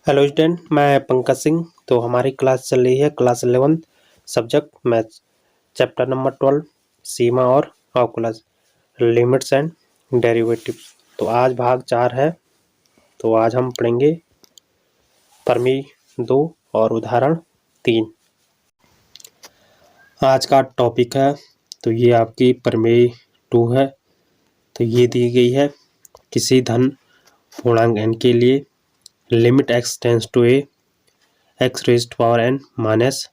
Hello student, मैं पंकज सिंह। तो हमारी क्लास चल रही है class 11 subject maths, chapter number 12 सीमा और ऑकुलस, लिमिट्स एंड डेरिवेटिव्स। तो आज भाग 4 है। तो आज हम पढ़ेंगे प्रमेय 2 और उदाहरण 3। आज का टॉपिक है, तो ये आपकी प्रमेय 2 है। तो ये दी गई है, किसी धन पूर्णांक n के लिए limit x tends to a x raise to power n minus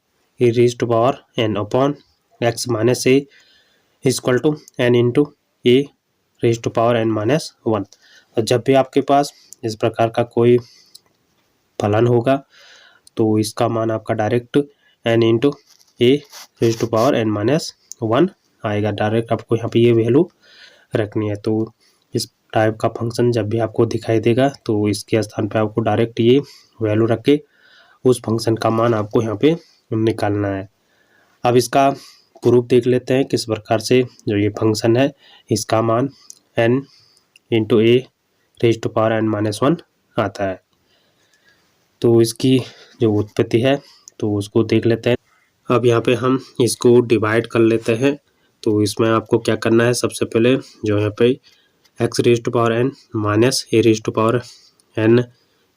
e raise to power n upon x minus a equal to n into a raise to power n minus 1। और जब भी आपके पास इस प्रकार का कोई फलन होगा तो इसका मान आपका direct n into a raise to power n minus 1 आएगा। डायरेक्ट आपको यहाँ पे ये वैल्यू रखनी है। तो इस टाइप का फंक्शन जब भी आपको दिखाई देगा तो इसके स्थान पे आपको डायरेक्ट ये वैल्यू रख के उस फंक्शन का मान आपको यहाँ पे निकालना है। अब इसका प्रूफ देख लेते हैं किस प्रकार से जो ये फंक्शन है इसका मान n into a raise to power n minus 1 आता है। तो इसकी जो उत्पत्ति है तो उसको देख लेते हैं। अब यहाँ पे हम इसको डिवाइड कर लेते हैं। तो इसमें आपको क्या करना है, सबसे पहले जो यहाँ पे x raise to power n minus a raise to power n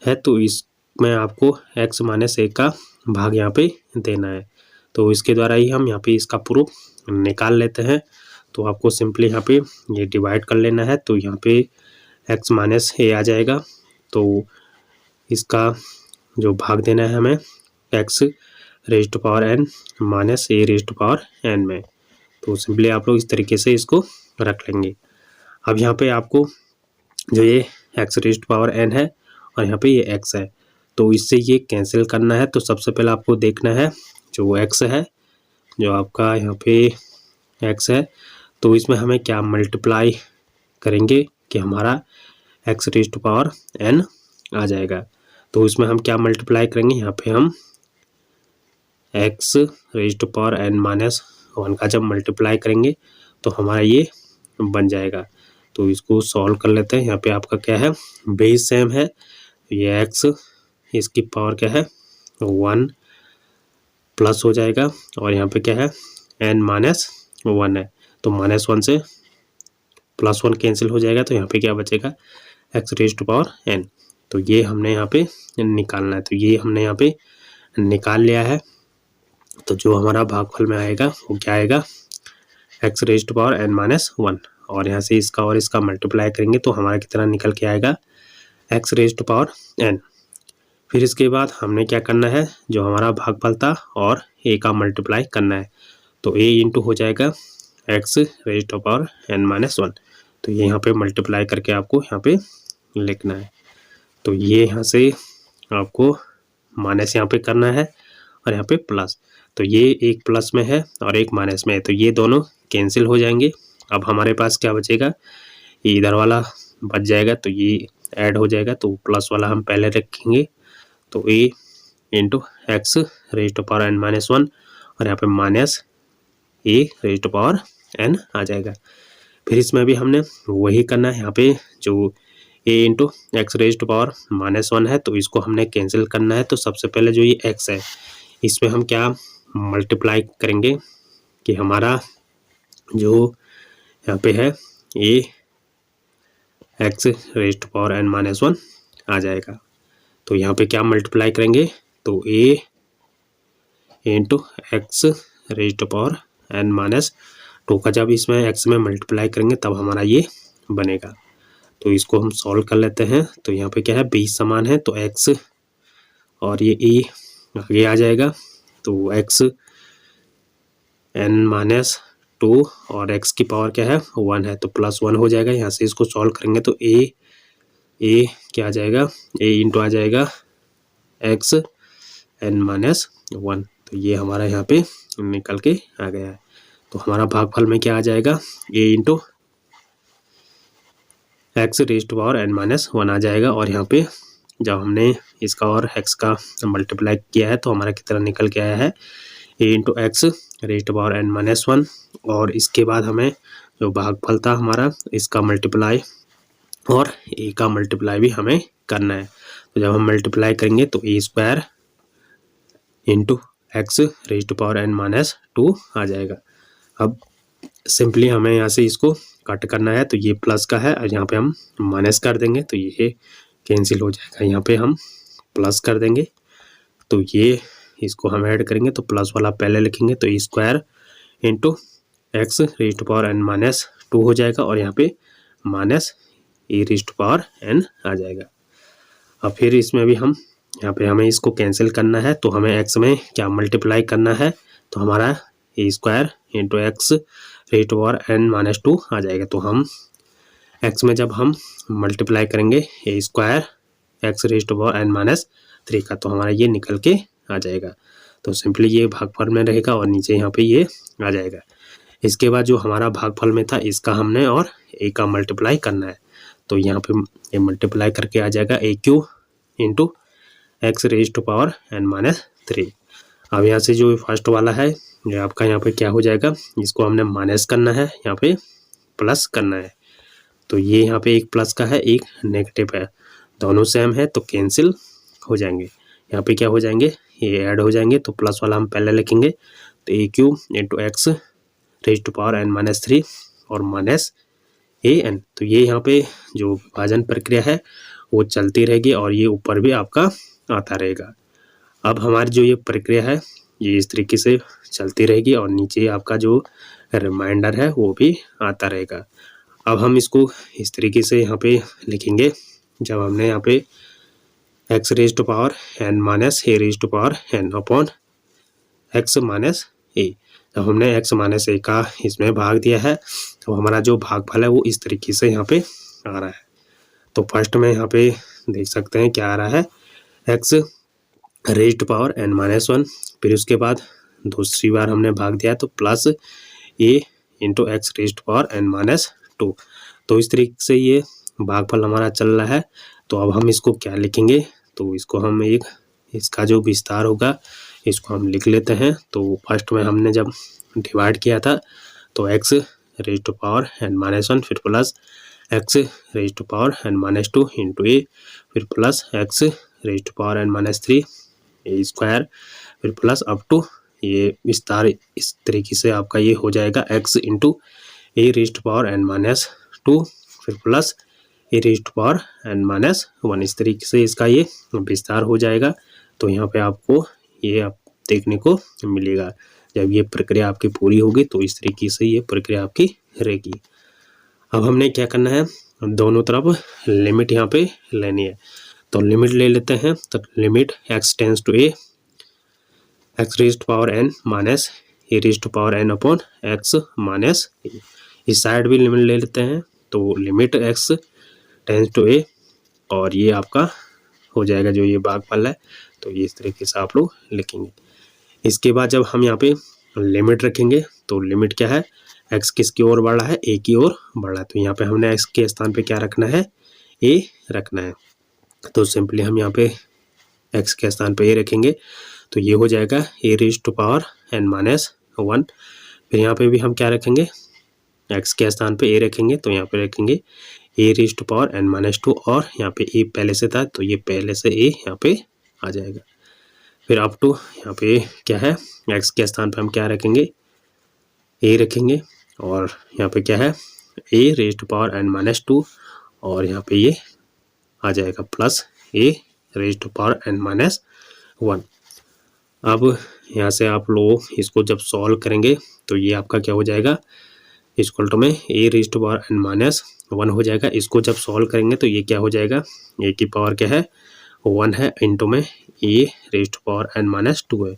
है तो इसमें आपको x माइनस ए का भाग यहाँ पे देना है। तो इसके द्वारा ही हम यहाँ पे इसका प्रूफ निकाल लेते हैं। तो आपको सिंपली यहाँ पे ये डिवाइड कर लेना है। तो यहाँ पे x माइनस ए आ जाएगा। तो इसका जो भाग देना है हमें x raise to power n minus a raise to power n में। तो सिंपली आप लोग इस तरीके से इसको रख लेंगे। अब यहाँ पे आपको जो ये x raise to power n है और यहाँ पे ये x है तो इससे ये कैंसिल करना है। तो सबसे पहले आपको देखना है जो x है, जो आपका यहाँ पे x है, तो इसमें हमें क्या मल्टीप्लाई करेंगे कि हमारा x raise to power n आ जाएगा। तो इसमें हम क्या मल्टीप्लाई करेंगे, यहाँ पे हम x raise to power n minus 1 का जब मल्टीप्लाई करेंगे तो हमारा ये बन जाएगा। तो इसको सॉल्व कर लेते हैं। यहाँ पे आपका क्या है, बेस सेम है, ये x इसकी पावर क्या है 1 प्लस हो जाएगा और यहाँ पे क्या है n माइनस 1 है। तो माइनस 1 से प्लस 1 कैंसिल हो जाएगा। तो यहाँ पे क्या बचेगा x raise to power n। तो ये हमने यहाँ पे निकालना है। तो ये हमने यहाँ पे निकाल लिया है। तो जो हमारा भागफल में आएगा वो क्या आएगा x raise to power n minus 1 और यहाँ से इसका और इसका मल्टीप्लाई करेंगे तो हमारा कितना निकल के आएगा x raise to power n। फिर इसके बाद हमने क्या करना है, जो हमारा भागफल था और a का मल्टीप्लाई करना है। तो a इंटू हो जाएगा x raise to power n minus 1। तो ये यहाँ पे मल्टीप्लाई करके आपको यहाँ पे लिखना है। तो ये यहाँ से आपको माइनस यहाँ पे करना है और यहाँ पे प्लस। तो ये एक प्लस में है और एक माइनस में है तो ये दोनों कैंसिल हो जाएंगे। अब हमारे पास क्या बचेगा, ये इधर वाला बच जाएगा तो ये ऐड हो जाएगा। तो प्लस वाला हम पहले रखेंगे। तो a into x raise to power n minus 1 और यहाँ पे minus a raise to power n आ जाएगा। फिर इसमें भी हमने वही करना है। यहाँ पे जो a into x raise to power minus 1 है तो इसको हमने कैंसिल करना है। तो सबसे पहले जो ये x है इसमें हम क्या मल्टीप्लाई करेंगे कि हमारा जो यहाँ पे है a x raise to power n minus 1 आ जाएगा। तो यहाँ पे क्या मल्टीप्लाई करेंगे, तो a into x raise to power n minus 2 का जब इसमें x में मल्टीप्लाई करेंगे तब हमारा ये बनेगा। तो इसको हम सॉल्व कर लेते हैं। तो यहाँ पे क्या है, 20 समान है तो x और ये a आगे आ जाएगा। तो x n माइनस 2 और x की पावर क्या है 1 है तो प्लस 1 हो जाएगा। यहाँ से इसको सॉल्व करेंगे तो a क्या आ जाएगा, a इंटू आ जाएगा x n माइनस 1। तो ये हमारा यहाँ पे निकल के आ गया है। तो हमारा भागफल में क्या आ जाएगा, a into x raise to power n minus 1 आ जाएगा। और यहाँ पे जब हमने इसका और x का मल्टीप्लाई किया है तो हमारा कितना निकल के आया है, a into x raise to power n minus 1 और इसके बाद हमें जो भागफल था हमारा इसका मल्टीप्लाई और a का मल्टीप्लाई भी हमें करना है। तो जब हम मल्टीप्लाई करेंगे तो a square into x raise to power n minus 2 आ जाएगा। अब सिंपली हमें यहाँ से इसको कट करना है, तो ये प्लस का है और यहाँ पे हम माइनस कर देंगे तो ये कैंसिल हो जाएगा। यहाँ पे हम प्लस कर देंगे तो ये इसको हम ऐड करेंगे तो प्लस वाला पहले लिखेंगे तो a square into x raise to power n minus 2 हो जाएगा और यहाँ पे minus a raise to power n आ जाएगा। अब फिर इसमें भी हम यहाँ पे हमें इसको कैंसिल करना है तो हमें एक्स में क्या मल्टीप्लाई करना है, तो हमारा a square into x raise to power n minus 2 आ जाएगा। तो हम एक्स में जब हम मल्टीप्लाई करेंगे a square x raise to power n minus 3 का तो हमारा ये निकल के आ जाएगा। तो सिंपली ये भागफल में रहेगा और नीचे यहाँ पे ये आ जाएगा। इसके बाद जो हमारा भागफल में था इसका हमने और ए का मल्टीप्लाई करना है, तो यहाँ पे ये मल्टीप्लाई करके आ जाएगा a cube into x raise to power n minus 3। अब यहाँ से जो फर्स्ट वाला है ये आपका यहाँ पे क्या हो जाएगा, इसको हमने माइनस करना है, यहाँ पे प्लस करना है। तो ये यहाँ पे एक प्लस का है एक नेगेटिव है, दोनों सेम है तो कैंसिल हो जाएंगे। यहाँ पे क्या हो जाएंगे, ये ऐड हो जाएंगे तो प्लस वाला हम पहले लिखेंगे तो a cube into x raise to power n minus 3 और माइनस ए एन। तो ये यहाँ पे जो विभाजन प्रक्रिया है वो चलती रहेगी और ये ऊपर भी आपका आता रहेगा। अब हमारी जो ये प्रक्रिया है ये इस तरीके से चलती रहेगी और नीचे आपका जो रिमाइंडर है वो भी आता रहेगा। अब हम इसको इस तरीके से यहाँ पे लिखेंगे, जब हमने यहाँ पे x raise to power n minus a raise to power n upon x minus a, जब हमने एक्स माइनस ए का इसमें भाग दिया है तो हमारा जो भागफल है वो इस तरीके से यहाँ पे आ रहा है। तो फर्स्ट में यहाँ पे देख सकते हैं क्या आ रहा है, x raise to power n minus 1, फिर उसके बाद दूसरी बार हमने भाग दिया तो plus a into x raise to power n minus 2। तो इस तरीके से ये भागफल हमारा चल रहा है। तो अब हम इसको क्या लिखेंगे, तो इसको हम एक इसका जो विस्तार होगा इसको हम लिख लेते हैं। तो फर्स्ट में हमने जब डिवाइड किया था तो x raise to power n minus 1 फिर plus x raise to power n minus 2 into a फिर plus x raise to power n minus 3 a square फिर प्लस अप टू ये विस्तार इस तरीके से आपका ये हो जाएगा x into a raise to power n minus 2 फिर plus a raise to power n minus 1। इस तरीके से इसका ये विस्तार हो जाएगा। तो यहाँ पे आपको ये आप देखने को मिलेगा। जब ये प्रक्रिया आपकी पूरी होगी तो इस तरीके से ये प्रक्रिया आपकी रहेगी। अब हमने क्या करना है, दोनों तरफ लिमिट यहाँ पे लेनी है। तो लिमिट ले लेते हैं, तो limit x tends to a x raise to power n minus a raise to power n upon x minus a. इस साइड भी लिमिट ले लेते हैं, तो limit x tends to a और ये आपका हो जाएगा जो ये भागफल है। तो ये इस तरीके से आप लोग लिखेंगे। इसके बाद जब हम यहाँ पे लिमिट रखेंगे तो लिमिट क्या है, एक्स किसकी ओर बढ़ रहा है, ए की ओर बढ़ रहा है। तो यहाँ पे हमने एक्स के स्थान पे क्या रखना है, ए रखना है। तो सिंपली हम यहाँ पे एक्स के स्थान पे ए रखेंगे तो ये हो जाएगा a raise to power n minus 1। फिर यहाँ पे भी हम क्या रखेंगे, एक्स के स्थान पे ए रखेंगे तो यहाँ पे रखेंगे a raise to power n minus 2 और यहाँ पे ए पहले से था तो ये पहले से ए यहाँ पे आ जाएगा। फिर अप टू यहाँ पे क्या है, एक्स के स्थान पे हम क्या रखेंगे, ए रखेंगे और यहाँ पे क्या है a raise to power n minus 2 और यहाँ पे ये आ जाएगा plus a raise to power n minus 1। अब यहाँ से आप लोग इसको जब सॉल्व करेंगे तो ये आपका क्या हो जाएगा, इक्वल टू में a raise to power n minus 1 हो जाएगा। इसको जब सॉल्व करेंगे तो ये क्या हो जाएगा, ए की पावर क्या है 1 है इंटू में a raise to power n minus 2 है।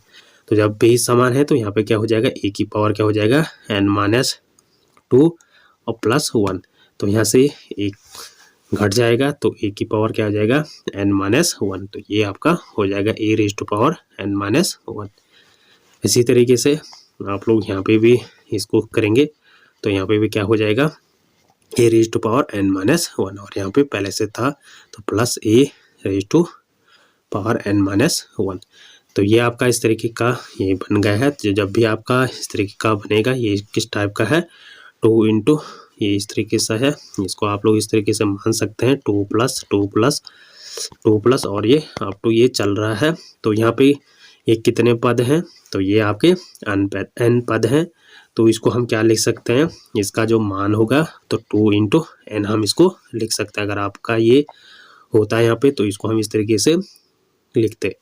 तो जब भी समान है तो यहाँ पे क्या हो जाएगा, ए की पावर क्या हो जाएगा एन माइनस 2 और प्लस 1। तो यहाँ से एक घट जाएगा तो ए की पावर क्या हो जाएगा एन माइनस 1। तो ये आपका हो जाएगा a raise to power n minus 1। इसी तरीके से आप लोग यहाँ पे भी इसको करेंगे तो यहाँ पे भी क्या हो जाएगा a raise to power n minus 1 और यहाँ पे पहले से था तो plus a raise to power n minus 1। तो ये आपका इस तरीके का ये बन गया है। तो जब भी आपका इस तरीके का बनेगा, ये किस टाइप का है 2 ये इस तरीके से है। इसको आप लोग इस तरीके से मान सकते हैं 2 + 2 + 2 प्लस और ये अप टू ये चल रहा है। तो यहाँ पे ये कितने पद हैं, तो ये आपके n पद हैं। तो इसको हम क्या लिख सकते हैं, इसका जो मान होगा तो 2 इंटू n हम इसको लिख सकते हैं। अगर आपका ये होता है यहाँ पे तो इसको हम इस तरीके से लिखते।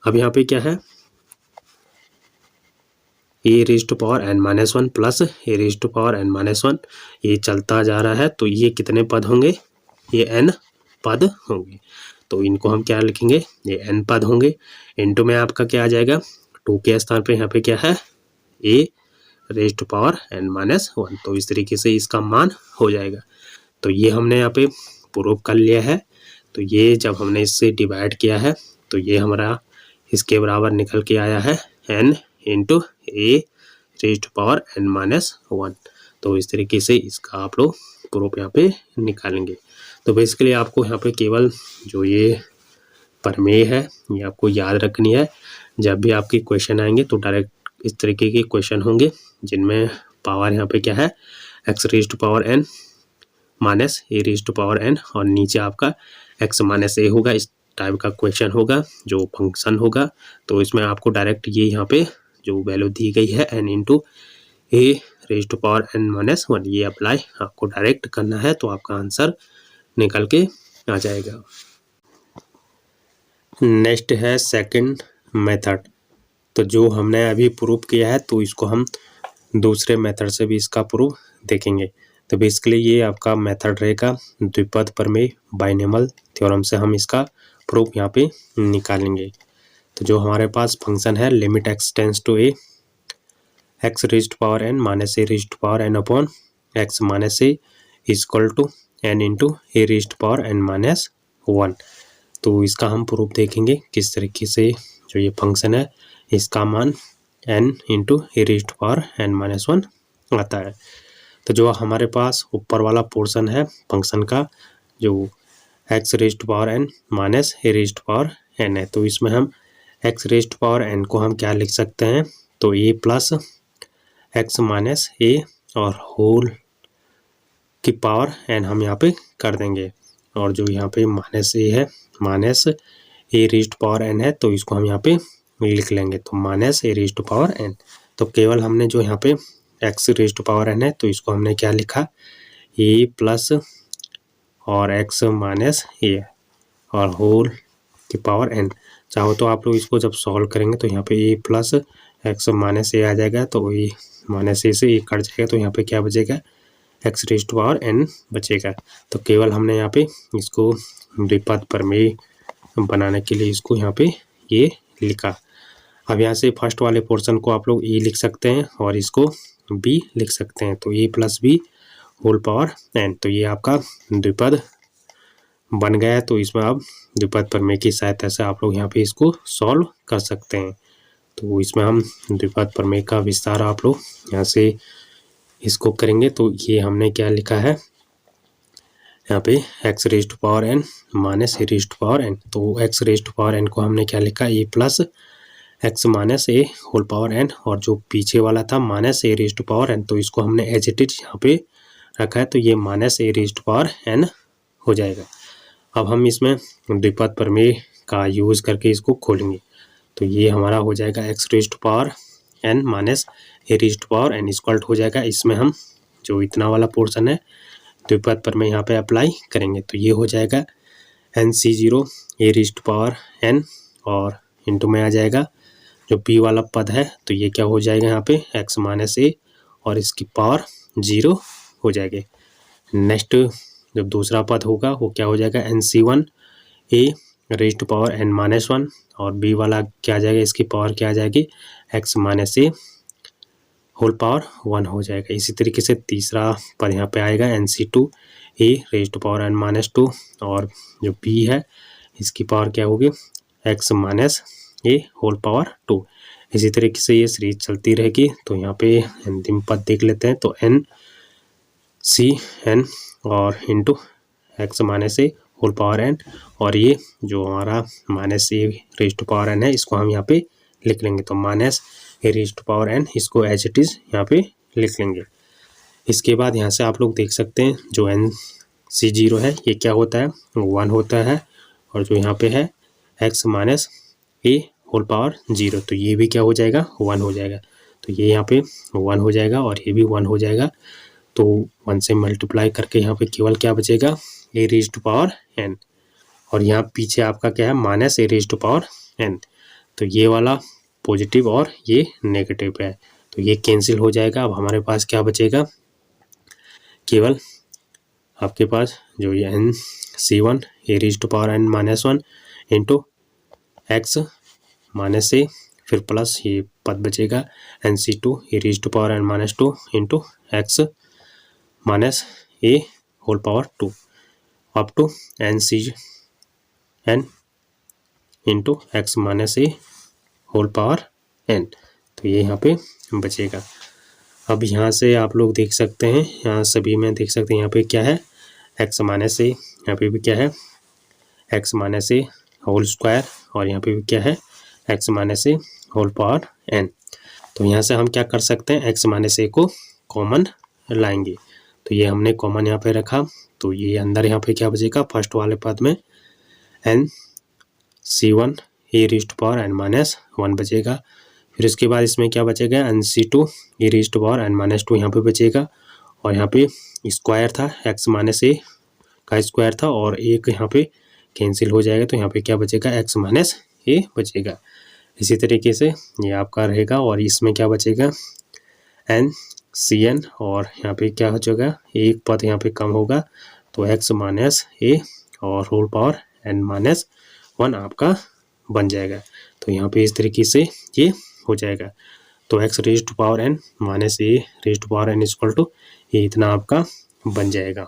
अब यहाँ पे क्या है, a raise to power n minus 1 plus a raise to power n minus 1, ये चलता जा रहा है। तो ये कितने पद होंगे, ये n पद होंगे। तो इनको हम क्या लिखेंगे, ये n पद होंगे। इनटू में आपका क्या आ जाएगा, 2 के स्थान पे यहाँ पे क्या है, a raise to power n minus 1। तो इस तरीके से इसका मान हो जाएगा। तो ये हमने यहाँ पे प्रूव कर लिया है। तो ये जब हमने इससे डिवाइड किया है तो ये हमारा इसके बराबर निकल के आया है n into a raise to power n minus 1। तो इस तरीके से इसका आप लोग प्रूफ यहाँ पे निकालेंगे। तो बेसिकली आपको यहाँ पे केवल जो ये प्रमेय है ये आपको याद रखनी है। जब भी आपके क्वेश्चन आएंगे तो डायरेक्ट इस तरीके के क्वेश्चन होंगे जिनमें पावर यहाँ पे क्या है, x raise to power n minus a raise to power n और नीचे आपका x माइनस ए होगा। इस टाइप का क्वेश्चन होगा जो फंक्शन होगा। तो इसमें आपको डायरेक्ट ये यहाँ पे जो वैल्यू दी गई है n into a raise to power n minus 1 ये अप्लाई आपको डायरेक्ट करना है। तो आपका आंसर निकल के आ जाएगा। नेक्स्ट है सेकंड मेथड। तो जो हमने अभी प्रूफ किया है तो इसको हम दूसरे मेथड से भी इसका प्रूफ देखेंगे। तो बेसिकली ये आपका मेथड रहेगा द्विपद प्रमेय बाइनोमियल थ्योरम से हम इसका प्रूफ यहाँ पे निकालेंगे। तो जो हमारे पास फंक्शन है limit x tends to a x raise to power n minus a raise to power n upon x minus a equal to n into a raise to power n minus 1। तो इसका हम proof देखेंगे किस तरीके से जो ये function है इसका मान n into a raise to power n minus 1 आता है। तो जो हमारे पास ऊपर वाला पोर्शन है फंक्शन का जो x raise to power n minus a raise to power n है, तो इसमें हम x raise to power n को हम क्या लिख सकते हैं, तो a plus x minus a और होल की पावर n हम यहाँ पे कर देंगे। और जो यहाँ पे माइनस ए है minus a raise to power n है तो इसको हम यहाँ पे लिख लेंगे। तो minus a raise to power n। तो केवल हमने जो यहाँ पे x raise to power n है तो इसको हमने क्या लिखा, a प्लस और x माइनस ए और होल की पावर n। चाहो तो आप लोग इसको जब सॉल्व करेंगे तो यहाँ पे a प्लस x माइनस ए आ जाएगा। तो ये माइनस ए से कट जाएगा तो यहाँ पे क्या बचेगा, x raise to power n बचेगा। तो केवल हमने यहाँ पे इसको द्विपद प्रमेय बनाने के लिए इसको यहाँ पे ये लिखा। अब यहाँ से फर्स्ट वाले पोर्शन को आप लोग ए लिख सकते हैं और इसको बी लिख सकते हैं। तो a plus b whole power n। तो ये आपका द्विपद बन गया है। तो इसमें आप द्विपद प्रमेय की सहायता से आप लोग यहाँ पे इसको सॉल्व कर सकते हैं। तो इसमें हम द्विपद प्रमेय का विस्तार आप लोग यहाँ से इसको करेंगे। तो ये हमने क्या लिखा है यहाँ पे x raise to power n minus a raise to power n। तो x raise to power n को हमने क्या लिखा, a plus x minus a whole power n और जो पीछे वाला था minus a raise to power n तो इसको हमने एज इट इज यहाँ पे रखा है। तो ये minus a raise to power n हो जाएगा। अब हम इसमें द्विपद प्रमेय का यूज़ करके इसको खोलेंगे। तो ये हमारा हो जाएगा x raise to power n minus a raise to power n equal हो जाएगा। इसमें हम जो इतना वाला पोर्शन है द्विपद प्रमेय यहाँ पे अप्लाई करेंगे। तो ये हो जाएगा NC0 a raise to power n और इंटू में आ जाएगा जो p वाला पद है। तो ये क्या हो जाएगा यहाँ पे x माइनस ए और इसकी पावर 0 हो जाएगी। नेक्स्ट जब दूसरा पद होगा वो क्या हो जाएगा NC1 a raise to power n minus 1 और b वाला क्या आ जाएगा, इसकी पावर क्या आ जाएगी x minus a whole power 1 हो जाएगा। इसी तरीके से तीसरा पद यहाँ पे आएगा NC2 a raise to power n minus 2 और जो b है इसकी पावर क्या होगी x minus a whole power 2। इसी तरीके से ये सीरीज चलती रहेगी। तो यहाँ पे अंतिम पद देख लेते हैं। तो NC और into x minus a whole power n और ये जो हमारा minus a raise to power n है इसको हम यहाँ पे लिख लेंगे। तो minus a raise to power n इसको एज इट इज यहाँ पे लिख लेंगे। इसके बाद यहाँ से आप लोग देख सकते हैं जो NC0 है ये क्या होता है 1 होता है और जो यहाँ पे है x minus a whole power 0, तो ये भी क्या हो जाएगा 1 हो जाएगा। तो ये यहाँ पे 1 हो जाएगा और ये भी 1 हो जाएगा। तो 1 से मल्टीप्लाई करके यहाँ पे केवल क्या बचेगा a raise to power n, और यहाँ पीछे आपका क्या है minus a raise to power n। तो ये वाला पॉजिटिव और ये नेगेटिव है, तो ये कैंसिल हो जाएगा। अब हमारे पास क्या बचेगा, केवल आपके पास जो ये NC1 a raise to power n minus 1 into x minus a, फिर प्लस ये पद बचेगा NC2 a raise to power n minus 2 into x minus a whole power 2 up to NCn into x minus a whole power n। तो ये यहाँ पे बचेगा। अब यहाँ से आप लोग देख सकते हैं, यहाँ सभी में देख सकते हैं यहाँ पे क्या है एक्स माइनस ए, यहाँ पे भी क्या है x minus a whole square, और यहाँ पे भी क्या है x minus a whole power n। तो यहाँ से हम क्या कर सकते हैं एक्स माइनस ए को कॉमन लाएंगे। तो ये हमने कॉमन यहाँ पे रखा, तो ये अंदर यहाँ पे क्या बचेगा फर्स्ट वाले पद में NC1 a raise to power n minus 1 बचेगा। फिर इसके बाद इसमें क्या बचेगा NC2 a raise to power n minus 2 यहाँ पे बचेगा, और यहाँ पे स्क्वायर था एक्स माइनस ए का स्क्वायर था और एक यहाँ पे कैंसिल हो जाएगा, तो यहाँ पे क्या बचेगा एक्स माइनस ए बचेगा। इसी तरीके से ये आपका रहेगा, और इसमें क्या बचेगा NCn, और यहाँ पे क्या हो जाएगा एक पद यहाँ पे कम होगा, तो एक्स माइनस ए और होल पावर n माइनस 1 आपका बन जाएगा। तो यहाँ पे इस तरीके से ये हो जाएगा। तो x raise to power n minus a raise to power n equal to ये इतना आपका बन जाएगा।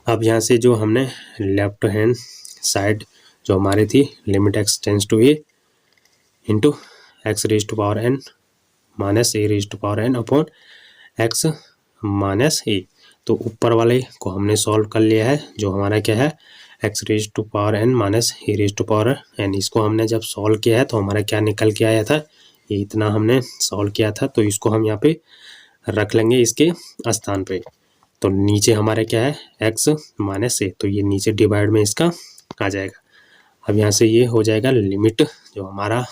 अब यहाँ से जो हमने लेफ्ट हैंड साइड जो हमारी थी limit x tends to a into x raise to power n minus a raise to power n upon x minus a, तो ऊपर वाले को हमने सॉल्व कर लिया है। जो हमारा क्या है x raise to power n minus a raise to power n, इसको हमने जब सॉल्व किया है तो हमारा क्या निकल के आया था, ये इतना हमने सॉल्व किया था। तो इसको हम यहाँ पे रख लेंगे इसके स्थान पे। तो नीचे हमारे क्या है एक्स माइनस ए, तो ये नीचे डिवाइड में इसका आ जाएगा। अब यहाँ से ये हो जाएगा लिमिट जो हमारा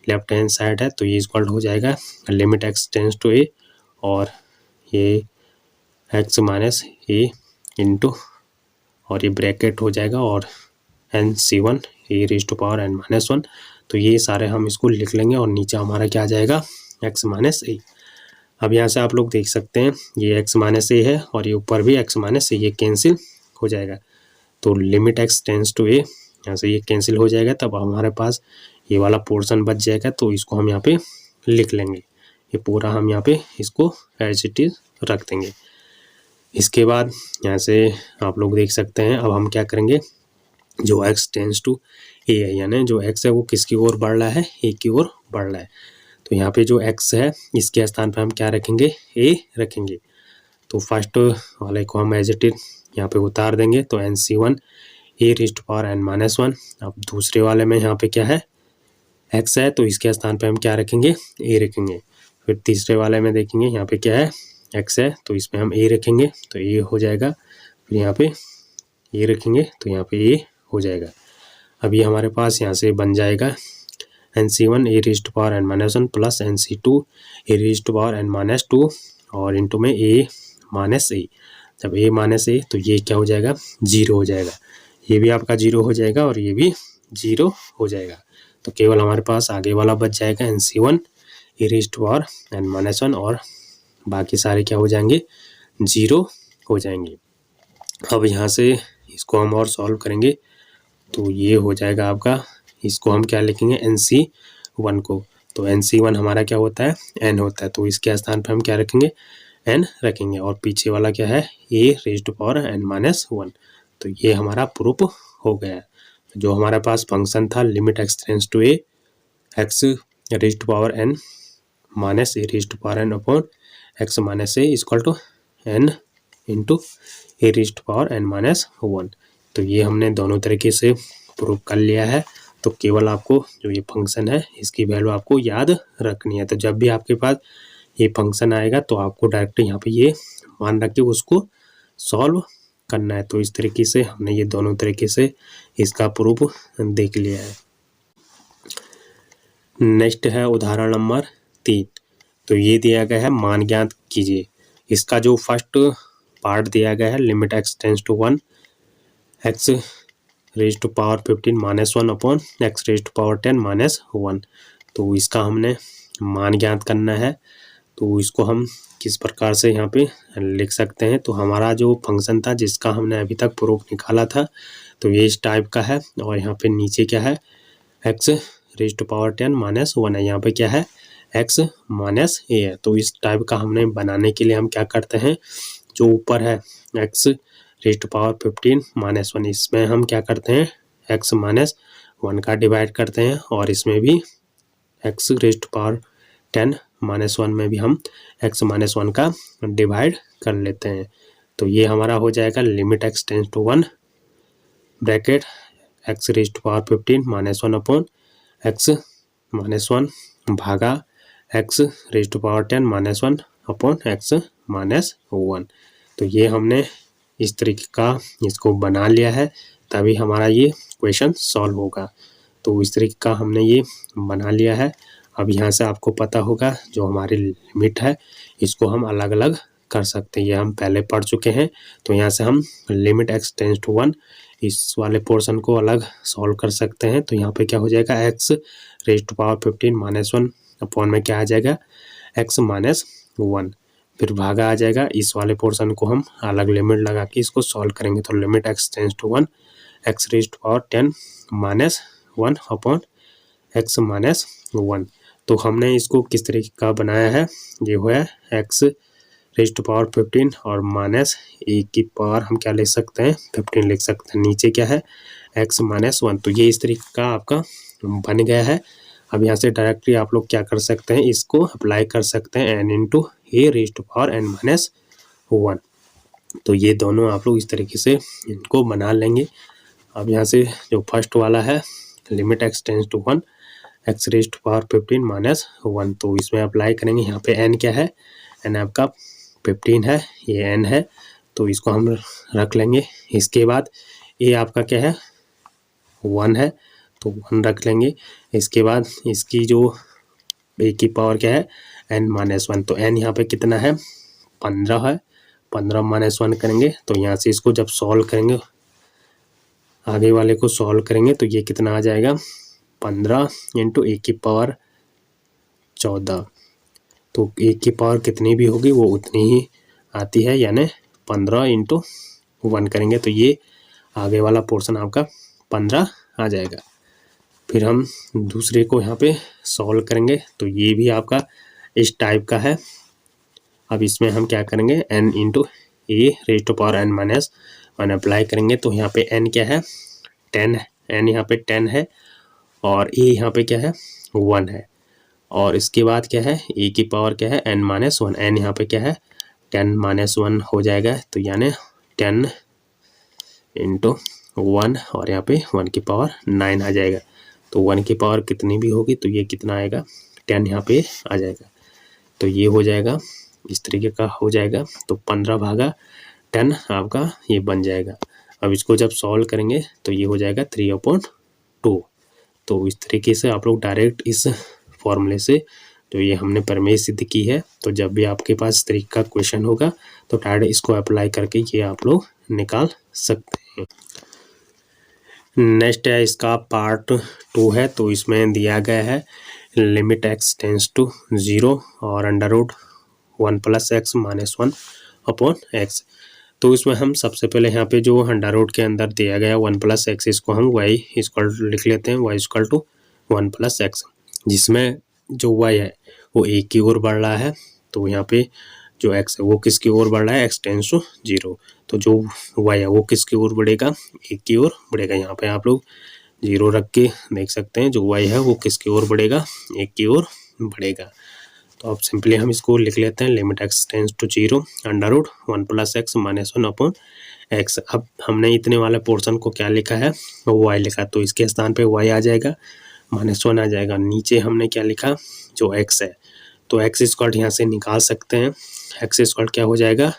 लेफ्ट हैंड साइड है, तो ये इक्वल हो जाएगा limit x tends to a, और ये एक्स माइनस ए इंटू और ये ब्रैकेट हो जाएगा और NC1 a raise to power n minus 1। तो ये सारे हम इसको लिख लेंगे और नीचे हमारा क्या आ जाएगा एक्स माइनस ए। अब यहाँ से आप लोग देख सकते हैं ये एक्स माइनस ए है और ये ऊपर भी एक्स माइनस ए, ये कैंसिल हो जाएगा। तो लिमिट एक्स टेंस टू ए, यहाँ से ये कैंसिल हो जाएगा, तब हमारे पास ये वाला पोर्शन बच जाएगा। तो इसको हम यहाँ पे लिख लेंगे, ये पूरा हम यहाँ पे इसको एज इट इज रख देंगे। इसके बाद यहाँ से आप लोग देख सकते हैं अब हम क्या करेंगे, जो x टेंस टू ए है यानी जो x है वो किसकी ओर बढ़ रहा है a की ओर बढ़ रहा है। तो यहाँ पे जो x है इसके स्थान पर हम क्या रखेंगे a रखेंगे। तो फर्स्ट वाले को हम एज इट इज यहाँ पे उतार देंगे, तो NC1 a raise to power n minus 1। अब दूसरे वाले में यहाँ पे क्या है x है, तो इसके स्थान पे हम क्या रखेंगे a रखेंगे। फिर तीसरे वाले में देखेंगे यहाँ पे क्या है x है, तो इसमें हम a रखेंगे, तो a हो जाएगा। फिर यहाँ पे a रखेंगे तो यहाँ पे a हो जाएगा। अब ये हमारे पास यहाँ से बन जाएगा NC1 a raise to power n minus 1 plus NC2 a raise to power n minus 2 और इंटू में a माइनस ए। जब a माइनस ए तो ये क्या हो जाएगा 0 हो जाएगा, ये भी आपका 0 हो जाएगा और ये भी 0 हो जाएगा। तो केवल हमारे पास आगे वाला बच जाएगा NC1 a raise to power n minus 1 और बाकी सारे क्या हो जाएंगे 0 हो जाएंगे। अब यहाँ से इसको हम और सॉल्व करेंगे तो ये हो जाएगा आपका, इसको हम क्या लिखेंगे NC1 को, तो NC1 हमारा क्या होता है n होता है, तो इसके स्थान पर हम क्या रखेंगे n रखेंगे और पीछे वाला क्या है a raise to power n minus 1। तो ये हमारा प्रूफ हो गया। जो हमारे पास फंक्शन था limit x tends to a x raise to power n minus a raise to power n upon x minus a equal to n into a raise to power n minus 1। तो ये हमने दोनों तरीके से prove कर लिया है। तो केवल आपको जो ये फंक्शन है इसकी वैल्यू आपको याद रखनी है। तो जब भी आपके पास ये फंक्शन आएगा तो आपको डायरेक्ट यहाँ पे ये मान रख के उसको सॉल्व करना है। तो इस तरीके से हमने ये दोनों तरीके से इसका प्रूफ देख लिया है। नेक्स्ट है उदाहरण नंबर 3। तो ये दिया गया है मान ज्ञात कीजिए। इसका जो फर्स्ट पार्ट दिया गया है limit x tends to 1 x raise to power 15 -1 upon x raise to power 10 -1। तो इसका हमने मान ज्ञात करना है। तो इसको हम किस प्रकार से यहाँ पे लिख सकते हैं। तो हमारा जो फंक्शन था जिसका हमने अभी तक प्रूफ निकाला था तो ये इस टाइप का है। और यहाँ पे नीचे क्या है x रेज टू पावर 10 -1 है। यहाँ पे क्या है x माइनस ए है। तो इस टाइप का हमने बनाने के लिए हम क्या करते हैं, जो ऊपर है x रेज टू पावर 15 -1 इसमें हम क्या करते हैं x -1 का डिवाइड करते हैं। और इसमें भी x रेज टू पावर 10 -1 में भी हम x -1 का डिवाइड कर लेते हैं। तो ये हमारा हो जाएगा limit x tends to 1 bracket x raise to power 15 -1 upon x -1 भागा x raise to power 10 -1 upon x -1। तो ये हमने इस तरीके का इसको बना लिया है, तभी हमारा ये क्वेश्चन सॉल्व होगा। तो इस तरीके का हमने ये बना लिया है। अब यहाँ से आपको पता होगा जो हमारी लिमिट है इसको हम अलग अलग कर सकते हैं, ये हम पहले पढ़ चुके हैं। तो यहाँ से हम लिमिट x टेंस टू 1 इस वाले पोर्शन को अलग सॉल्व कर सकते हैं। तो यहाँ पे क्या हो जाएगा x raise to power 15 -1 upon में क्या आ जाएगा x -1, फिर भागा आ जाएगा। इस वाले पोर्शन को हम अलग लिमिट लगा के इसको सॉल्व करेंगे। तो limit x tends to 1 x raise to power 10 -1 upon x -1। तो हमने इसको किस तरीके का बनाया है, ये हुआ x रेज टू पावर 15 और माइनस ए की पावर हम क्या लिख सकते हैं 15 लिख सकते हैं। नीचे क्या है x -1। तो ये इस तरीके का आपका बन गया है। अब यहाँ से डायरेक्टली आप लोग क्या कर सकते हैं, इसको अप्लाई कर सकते हैं n into a raise to power n -1। तो ये दोनों आप लोग इस तरीके से इनको बना लेंगे। अब यहाँ से जो फर्स्ट वाला है limit x tends to 1 x raise to power 15 -1, तो इसमें अप्लाई करेंगे। यहाँ पे n क्या है, n आपका 15 है, ये n है, तो इसको हम रख लेंगे। इसके बाद a आपका क्या है 1 है, तो 1 रख लेंगे। इसके बाद इसकी जो a की पावर क्या है n -1, तो n यहाँ पे कितना है 15 है, 15 -1 करेंगे। तो यहाँ से इसको जब सॉल्व करेंगे, आगे वाले को सॉल्व करेंगे तो ये कितना आ जाएगा 15 इंटू ए की पावर 14। तो ए की पावर कितनी भी होगी वो उतनी ही आती है, यानी 15 इंटू 1 करेंगे तो ये आगे वाला पोर्शन आपका 15 आ जाएगा। फिर हम दूसरे को यहाँ पे सॉल्व करेंगे तो ये भी आपका इस टाइप का है। अब इसमें हम क्या करेंगे n into a raise to power n -1 apply करेंगे। तो यहाँ पे n क्या है 10 है, n यहाँ पे 10 है और a यहाँ पे क्या है 1 है। और इसके बाद क्या है a की पावर क्या है n -1, n यहाँ पे क्या है 10 -1 हो जाएगा। तो यानी 10 इंटू 1 और यहाँ पे 1 की पावर 9 आ जाएगा। तो 1 की पावर कितनी भी होगी तो ये कितना आएगा 10 यहाँ पे आ जाएगा। तो ये हो जाएगा इस तरीके का हो जाएगा। तो 15 भागा 10 आपका ये बन जाएगा। अब इसको जब सॉल्व करेंगे तो ये हो जाएगा 3/2। तो इस तरीके से आप लोग डायरेक्ट इस फॉर्मूले से जो ये हमने प्रमेय सिद्ध की है, तो जब भी आपके पास इस तरीके का क्वेश्चन होगा तो डायरेक्ट इसको अप्लाई करके ये आप लोग निकाल सकते हैं। नेक्स्ट है इसका पार्ट 2 है। तो इसमें दिया गया है लिमिट x टेंस टू 0 और √1 + x -1 अपॉन x। तो इसमें हम सबसे पहले यहाँ पे जो अंडर रूट के अंदर दिया गया 1 + x, इसको हम y इक्वल लिख लेते हैं, y = 1 + x, जिसमें जो y है वो a की ओर बढ़ रहा है। तो यहाँ पे जो x है वो किसकी ओर बढ़ रहा है x टेंस टू 0। तो जो y है वो किसकी ओर बढ़ेगा a की ओर बढ़ेगा। यहाँ पे आप लोग 0 रख के देख सकते हैं, जो y है वो किसकी ओर बढ़ेगा a की ओर बढ़ेगा। तो अब सिंपली हम इसको लिख लेते हैं limit x tends to 0 √1 + x -1 upon x। अब हमने इतने वाले पोर्शन को क्या लिखा है वो y लिखा, तो इसके स्थान पे y आ जाएगा -1 आ जाएगा। नीचे हमने क्या लिखा जो x है, तो x स्क्वायर यहाँ से निकाल सकते हैं। x स्क्वायर क्या हो जाएगा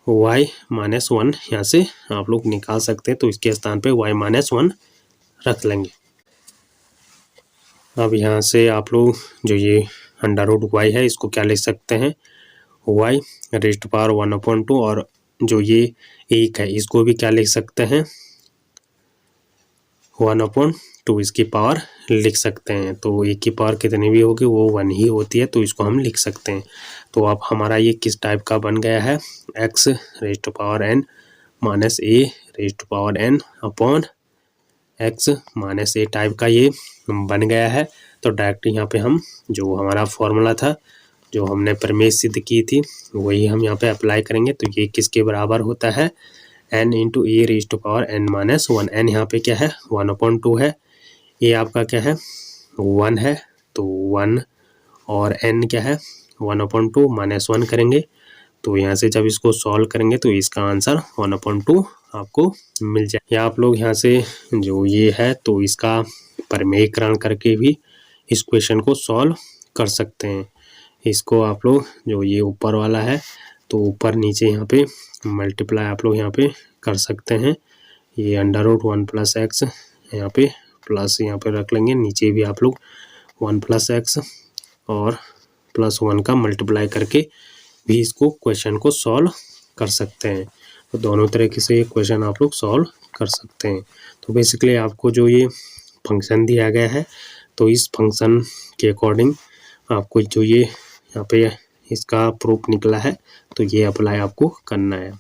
y माइनस 1 यहाँ से आप लोग निकाल सकते हैं, तो इसके स्थान पे y माइनस 1 रख लेंगे। अब यहाँ से आप लोग जो ये अंडर रूट y है इसको क्या लिख सकते हैं, y रेज़्ड टू पावर 1/2, और जो ये 1 है इसको भी क्या लिख सकते हैं, 1/2 इसकी पावर लिख सकते हैं। तो 1 की पावर कितनी भी होगी वो 1 ही होती है, तो इसको हम लिख सकते हैं। तो अब हमारा ये किस टाइप का बन गया है, x raised to power n minus a raised to power n upon x minus a type का ये बन गया है। तो डायरेक्ट यहाँ पे हम जो हमारा फॉर्मूला था, जो हमने प्रमेय सिद्ध की थी, वही हम यहाँ पे अप्लाई करेंगे। तो ये किसके बराबर होता है, n into a raised to power n minus 1। n यहाँ पे क्या है, 1/2 है, a आपका क्या है 1 है, तो 1 और n क्या है 1/2 माइनस 1 करेंगे। तो यहाँ से जब इसको सॉल्व करेंगे तो इसका आंसर 1/2 आपको मिल जाए। या आप लोग यहाँ से जो ये है तो इसका प्रमेयकरण करके भी इस क्वेश्चन को सॉल्व कर सकते हैं। इसको आप लोग जो ये ऊपर वाला है तो ऊपर नीचे यहाँ पे मल्टीप्लाई आप लोग यहाँ पे कर सकते हैं। ये अंडर रूट 1 प्लस एक्स यहाँ पे प्लस यहाँ पे रख लेंगे, नीचे भी आप लोग 1 प्लस एक्स और प्लस 1 का मल्टीप्लाई करके भी इसको क्वेश्चन को सॉल्व कर सकते हैं। तो दोनों तरीके से ये क्वेश्चन आप लोग सॉल्व कर सकते हैं। तो बेसिकली आपको जो ये फंक्शन दिया गया है तो इस फंक्शन के अकॉर्डिंग आपको जो ये यहाँ पे इसका प्रूफ निकला है तो ये अप्लाई आपको करना है।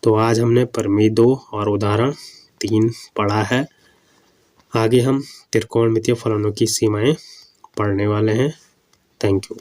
तो आज हमने प्रमेय 2 और उदाहरण 3 पढ़ा है। आगे हम त्रिकोणमितीय फलनों की सीमाएं पढ़ने वाले हैं। Thank you.